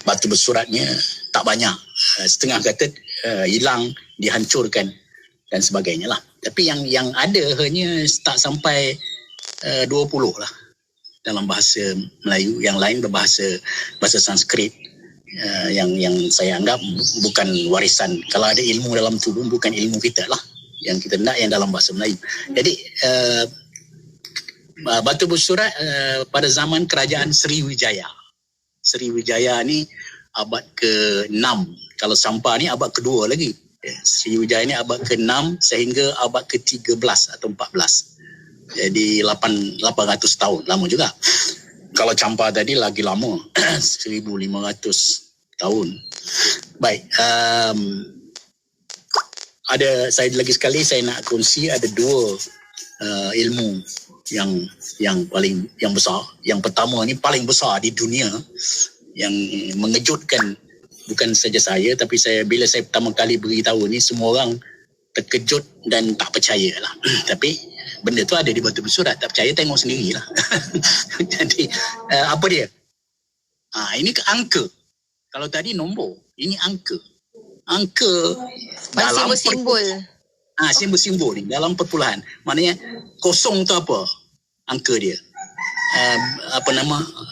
batu bersuratnya tak banyak, setengah kata hilang, dihancurkan dan sebagainya lah. Tapi yang ada hanya tak sampai 20 lah dalam bahasa Melayu. Yang lain berbahasa Sanskrit, yang saya anggap bukan warisan. Kalau ada ilmu dalam tu bukan ilmu kita lah, yang kita nak yang dalam bahasa Melayu. Jadi batu bersurat pada zaman kerajaan Sriwijaya. Sriwijaya ni abad ke-6. Kalau Sampar ni abad ke-2 lagi. Sriwijaya ni abad ke-6 sehingga abad ke-13 atau 14. Jadi 800 tahun. Lama juga. Kalau Campar tadi lagi lama. 1500 tahun. Baik. Saya lagi sekali saya nak kongsi ada 2 ilmu yang besar. Yang pertama ni paling besar di dunia, yang mengejutkan bukan saja saya, tapi bila saya pertama kali beritahu ni, semua orang terkejut dan tak percaya lah. Tapi benda tu ada di batu bersurat, tak percaya tengok sendirilah. Jadi apa dia? Ini angka. Kalau tadi nombor, ini angka. Angka dalam simbol. Simbol-simbol ni dalam perpuluhan. Maknanya kosong tu apa? Angka dia.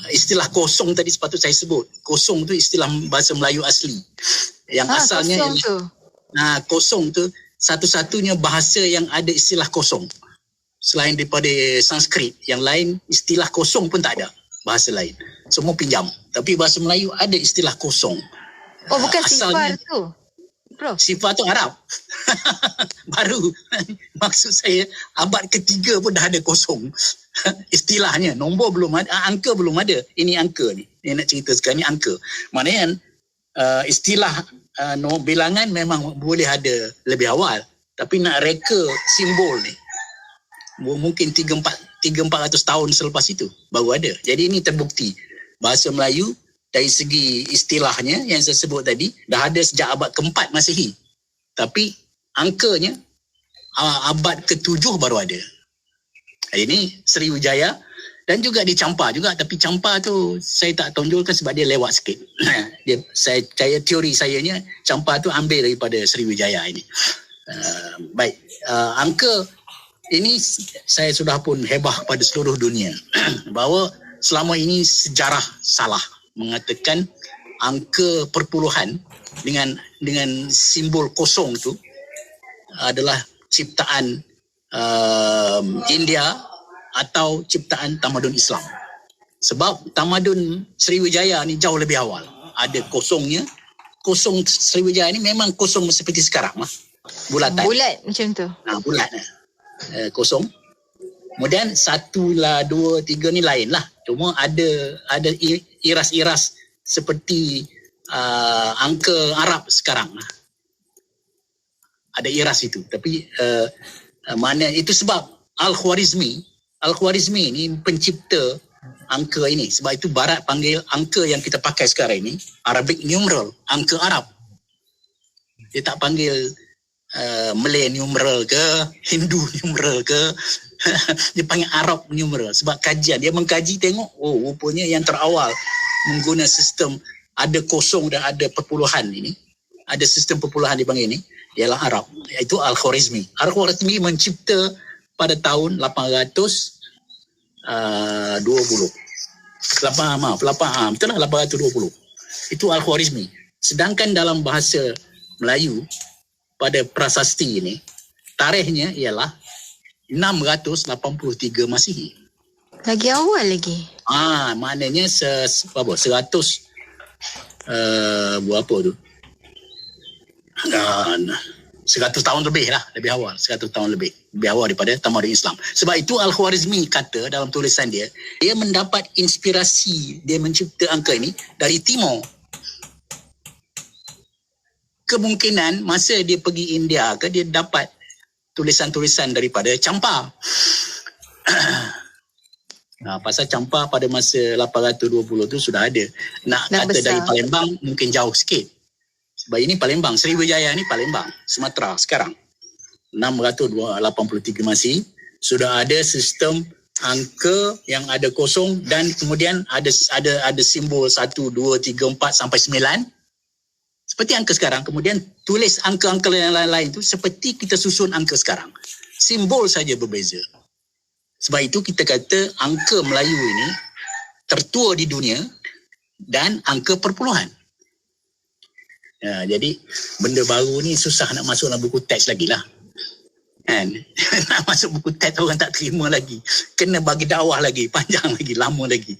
Istilah kosong tadi sepatut saya sebut. Kosong tu istilah bahasa Melayu asli. Yang asalnya kosong tu. Kosong tu satu-satunya bahasa yang ada istilah kosong. Selain daripada Sanskrit, yang lain istilah kosong pun tak ada. Bahasa lain. Semua pinjam. Tapi bahasa Melayu ada istilah kosong. Oh, bukan sifar tu. Prof. Sifar tu Arab. Baru. Maksud saya abad ke-3 pun dah ada kosong. Istilahnya. Nombor belum ada. Angka belum ada. Ini angka ni. Yang nak cerita sekarang ni angka. Maknanya istilah bilangan memang boleh ada lebih awal. Tapi nak reka simbol ni mungkin 300-400 tahun selepas itu baru ada. Jadi ini terbukti. Bahasa Melayu dari segi istilahnya yang saya sebut tadi dah ada sejak abad ke-4 Masihi. Tapi angkanya abad ke-7 baru ada. Ini Sriwijaya dan juga di Champa juga, tapi Champa tu saya tak tonjolkan sebab dia lewat sikit. Teori sayanya Champa tu ambil daripada Sriwijaya ini. Baik, angka ini saya sudah pun hebah pada seluruh dunia bahawa selama ini sejarah salah mengatakan angka perpuluhan dengan simbol kosong tu adalah ciptaan India atau ciptaan tamadun Islam. Sebab tamadun Sriwijaya ni jauh lebih awal. Ada kosongnya. Kosong Sriwijaya ni memang kosong seperti sekarang lah. Bulatan. Bulat macam tu. Bulat. Kosong. Kemudian 1 lah, 2, 3 ni lain lah. Cuma ada iras-iras seperti angka Arab sekarang lah. Ada iras itu. Tapi mana itu sebab Al-Khwarizmi ni pencipta angka ini. Sebab itu Barat panggil angka yang kita pakai sekarang ini Arabic numeral, angka Arab. Dia tak panggil Malay numeral ke, Hindu numeral ke. Dia panggil Arab numeral. Sebab kajian, dia mengkaji tengok, rupanya yang terawal menggunakan sistem ada kosong dan ada perpuluhan ini. Ada sistem perpuluhan dipanggil ini ialah Arab. Iaitu Al-Khwarizmi. Al-Khwarizmi mencipta pada tahun 820. Betul lah 820. Itu Al-Khwarizmi. Sedangkan dalam bahasa Melayu pada prasasti ini tarikhnya ialah 683 Masihi. Lagi awal lagi. Maknanya 100 berapa tu? 100 tahun lebih lah, lebih awal, 100 tahun lebih awal daripada tamadun Islam. Sebab itu Al-Khwarizmi kata dalam tulisan dia mendapat inspirasi, dia mencipta angka ini dari Timur. Kemungkinan masa dia pergi India dia dapat tulisan-tulisan daripada Champa. Pasal Champa pada masa 820 tu sudah ada. Nak kata besar. Dari Palembang mungkin jauh sikit. Sebab ini Palembang, Sriwijaya ni Palembang, Sumatera sekarang. 683 Masihi sudah ada sistem angka yang ada kosong dan kemudian ada simbol 1, 2, 3, 4 sampai 9. Seperti angka sekarang. Kemudian tulis angka-angka yang lain-lain tu seperti kita susun angka sekarang. Simbol saja berbeza. Sebab itu kita kata angka Melayu ini tertua di dunia dan angka perpuluhan. Jadi benda baru ni susah nak masuk dalam buku teks lagi lah. Kan? Nak masuk buku teks orang tak terima lagi. Kena bagi dakwah lagi, panjang lagi, lama lagi.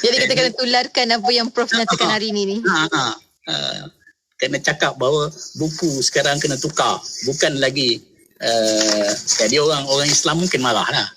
Jadi kita kena tularkan apa yang Prof nyatakan hari ini. Kena cakap bahawa buku sekarang kena tukar. Bukan lagi jadi orang Islam mungkin marah lah.